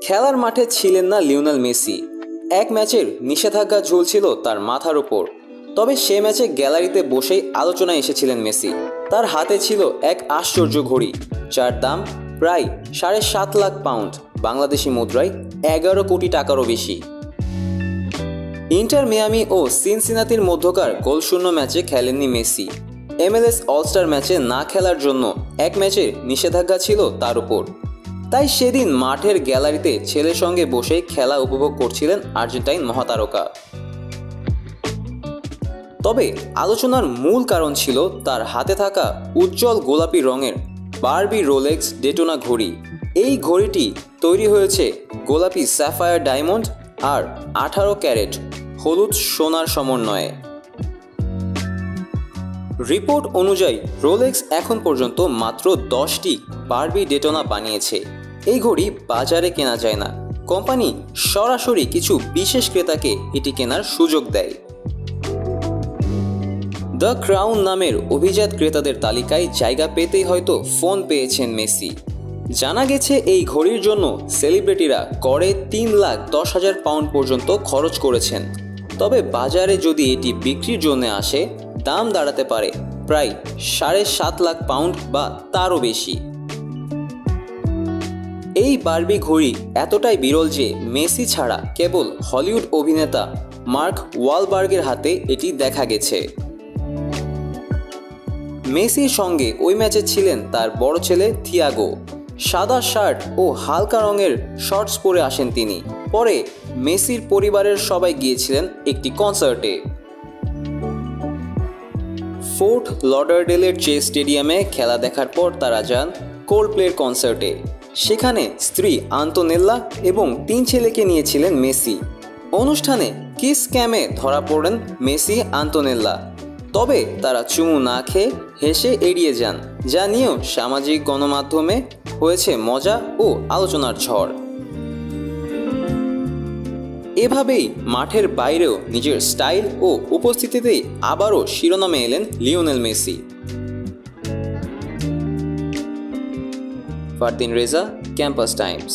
খেলার মাঠে ছিলেন না লিওনেল মেসি। এক ম্যাচের নিষেধাজ্ঞা ঝুলছিল তার মাথার উপর। তবে সে ম্যাচে গ্যালারিতে বসেই আলোচনায় এসেছিলেন মেসি। তার হাতে ছিল এক আশ্চর্য ঘড়ি, যার দাম প্রায় 7.5 লাখ পাউন্ড, বাংলাদেশি মুদ্রায় 11 কোটি টাকারও বেশি। ইন্টার মিয়ামি ও সিনসিনাতির মধ্যকার গোলশূন্য ম্যাচে খেলেননি মেসি। MLS অলস্টার ম্যাচে না খেলার জন্য এক ম্যাচের নিষেধাজ্ঞা ছিল তার উপর। তাই সেদিন মাঠের গ্যালারিতে ছেলের সঙ্গে বসে খেলা উপভোগ করছিলেন আর্জেন্টাইন মহাতারকা। তবে আলোচনার মূল কারণ ছিল তার হাতে থাকা উজ্জ্বল গোলাপি রঙের বারবি রোলেক্স ডেটোনা ঘড়ি। এই ঘড়িটি তৈরি হয়েছে গোলাপি স্যাফায়ার ডায়মন্ড আর 18 ক্যারেট হলুদ সোনার সমন্বয়ে। রিপোর্ট অনুযায়ী রোলেক্স এখন পর্যন্ত মাত্র 10টি বারবি ডেটোনা বানিয়েছে। এই ঘড়ি বাজারে কেনা যায় না, কোম্পানি সরাসরি কিছু বিশেষ ক্রেতাকে এটি কেনার সুযোগ দেয়। দ্য ক্রাউন নামের অভিজাত ক্রেতাদের তালিকায় জায়গা পেতেই হয়তো ফোন পেয়েছেন মেসি। জানা গেছে এই ঘড়ির জন্য সেলিব্রিটিরা গড়ে 3,10,000 পাউন্ড পর্যন্ত খরচ করেছেন। তবে বাজারে যদি এটি বিক্রির জন্য আসে, দাম দাঁড়াতে পারে প্রায় 7.5 লাখ পাউন্ড বা তারও বেশি। এই বারবি ঘড়ি এতটাই বিরল যে মেসি ছাড়া কেবল হলিউড অভিনেতা মার্ক ওয়ালবার্গের হাতে এটি দেখা গেছে। মেসির সঙ্গে ওই ম্যাচে ছিলেন তার বড় ছেলে থিয়াগো। সাদা শার্ট ও হালকা রঙের শর্টস পরে আসেন তিনি। পরে মেসির পরিবারের সবাই গিয়েছিলেন একটি কনসার্টে। ফোর্ট লডারডেলের চেস স্টেডিয়ামে খেলা দেখার পর তারা যান কোল্ডপ্লের কনসার্টে। সেখানে স্ত্রী আন্তোনেল্লা এবং 3 ছেলেকে নিয়েছিলেন মেসি। অনুষ্ঠানে কিস ক্যামে ধরা পড়েন মেসি আন্তোনেল্লা। তবে তারা চুমু না খেয়ে হেসে এড়িয়ে যান, যা নিয়েও সামাজিক গণমাধ্যমে হয়েছে মজা ও আলোচনার ঝড়। এভাবেই মাঠের বাইরেও নিজের স্টাইল ও উপস্থিতিতেই আবারও শিরোনামে এলেন Lionel Messi. Fardin Reza, campus Times.